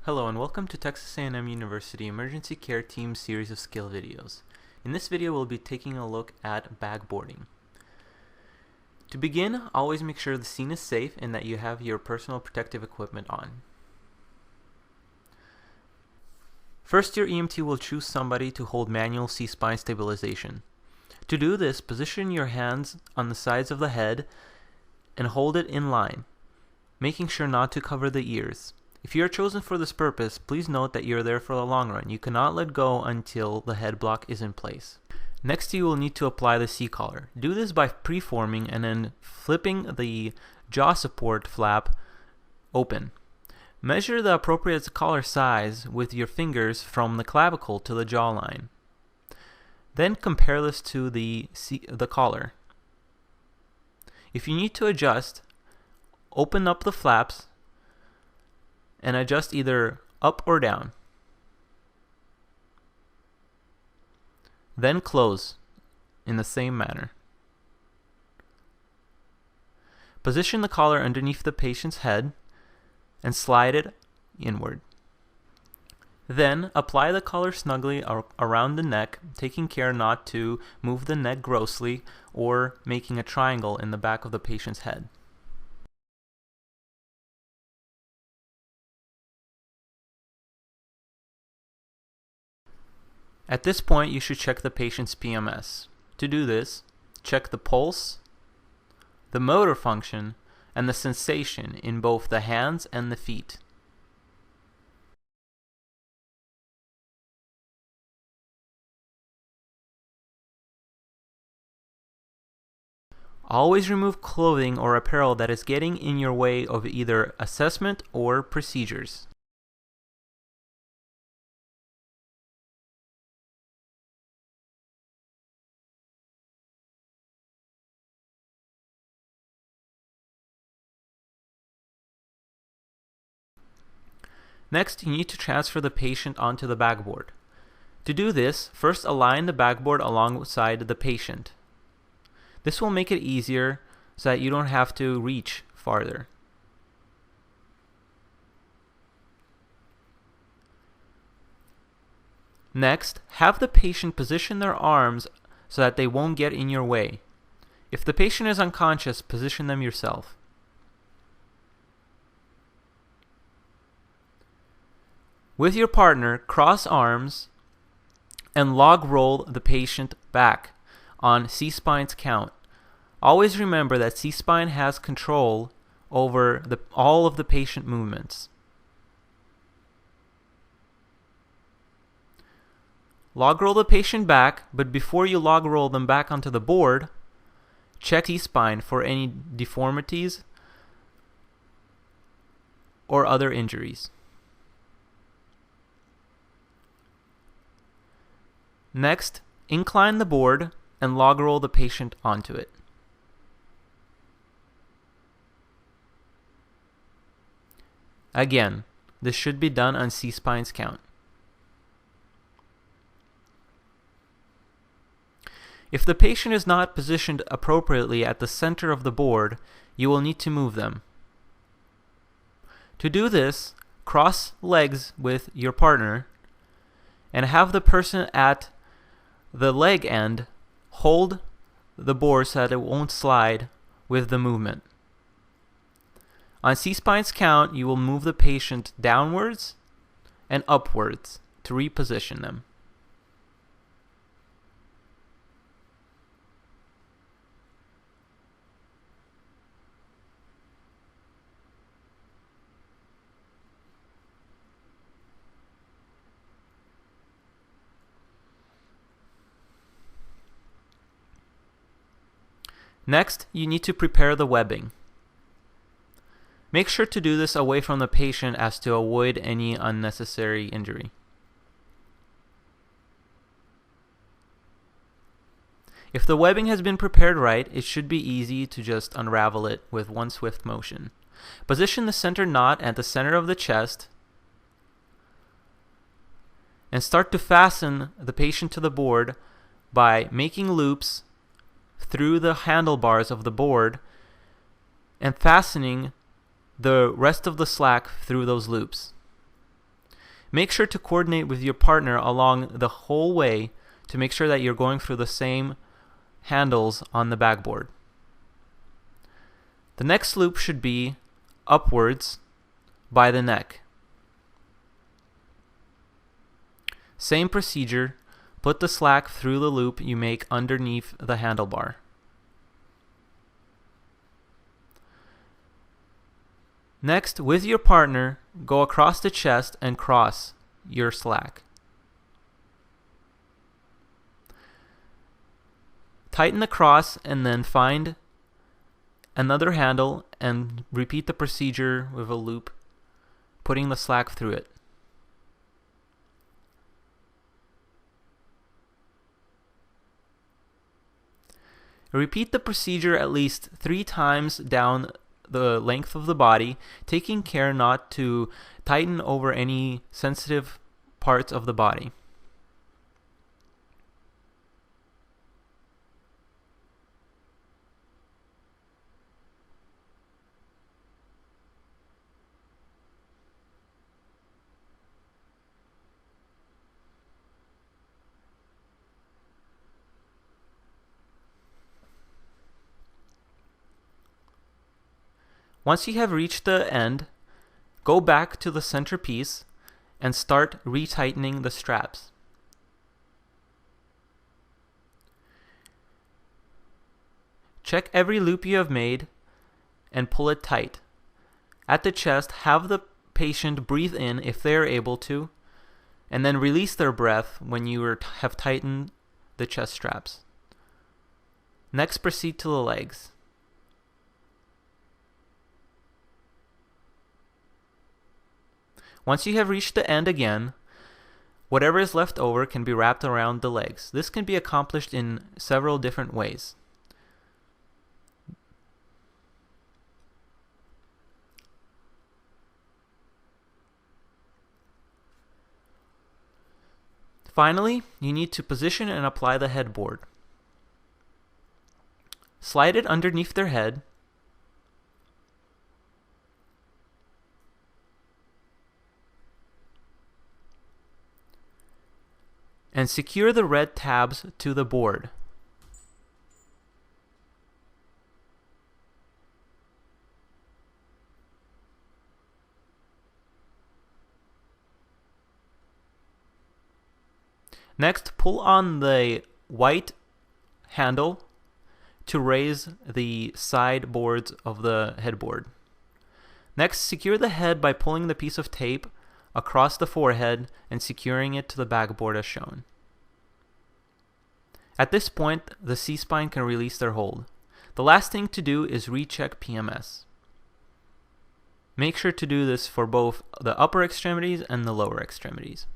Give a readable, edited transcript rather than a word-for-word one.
Hello and welcome to Texas A&M University Emergency Care Team series of skill videos. In this video we'll be taking a look at backboarding. To begin, always make sure the scene is safe and that you have your personal protective equipment on. First, your EMT will choose somebody to hold manual C-spine stabilization. To do this, position your hands on the sides of the head and hold it in line, making sure not to cover the ears. If you are chosen for this purpose, please note that you are there for the long run. You cannot let go until the head block is in place. Next, you will need to apply the C-collar. Do this by preforming and then flipping the jaw support flap open. Measure the appropriate collar size with your fingers from the clavicle to the jawline. Then compare this to the collar. If you need to adjust, open up the flaps and adjust either up or down. Then close in the same manner. Position the collar underneath the patient's head and slide it inward. Then apply the collar snugly around the neck, taking care not to move the neck grossly or making a triangle in the back of the patient's head. At this point, you should check the patient's PMS. To do this, check the pulse, the motor function, and the sensation in both the hands and the feet. Always remove clothing or apparel that is getting in your way of either assessment or procedures. Next, you need to transfer the patient onto the backboard. To do this, first align the backboard alongside the patient. This will make it easier so that you don't have to reach farther. Next, have the patient position their arms so that they won't get in your way. If the patient is unconscious, position them yourself. With your partner, cross arms and log roll the patient back on C-spine's count. Always remember that C-spine has control over all of the patient movements. Log roll the patient back, but before you log roll them back onto the board, check C-spine for any deformities or other injuries. Next, incline the board and log roll the patient onto it. Again, this should be done on C-spine's count. If the patient is not positioned appropriately at the center of the board, you will need to move them. To do this, cross legs with your partner and have the person at the leg end hold the board so that it won't slide with the movement. On C-spine's count, you will move the patient downwards and upwards to reposition them. Next, you need to prepare the webbing. Make sure to do this away from the patient as to avoid any unnecessary injury. If the webbing has been prepared right, it should be easy to just unravel it with one swift motion. Position the center knot at the center of the chest and start to fasten the patient to the board by making loops through the handlebars of the board and fastening the rest of the slack through those loops. Make sure to coordinate with your partner along the whole way to make sure that you're going through the same handles on the backboard. The next loop should be upwards by the neck. Same procedure, put the slack through the loop you make underneath the handlebar. Next, with your partner, go across the chest and cross your slack. Tighten the cross and then find another handle and repeat the procedure with a loop, putting the slack through it. Repeat the procedure at least 3 times down the length of the body, taking care not to tighten over any sensitive parts of the body. Once you have reached the end, go back to the center piece and start retightening the straps. Check every loop you have made and pull it tight. At the chest, have the patient breathe in if they are able to, and then release their breath when you have tightened the chest straps. Next, proceed to the legs. Once you have reached the end again, whatever is left over can be wrapped around the legs. This can be accomplished in several different ways. Finally, you need to position and apply the headboard. Slide it underneath their head. And secure the red tabs to the board. Next, pull on the white handle to raise the side boards of the headboard. Next, secure the head by pulling the piece of tape across the forehead and securing it to the backboard as shown. At this point, the C-spine can release their hold. The last thing to do is recheck PMS. Make sure to do this for both the upper extremities and the lower extremities.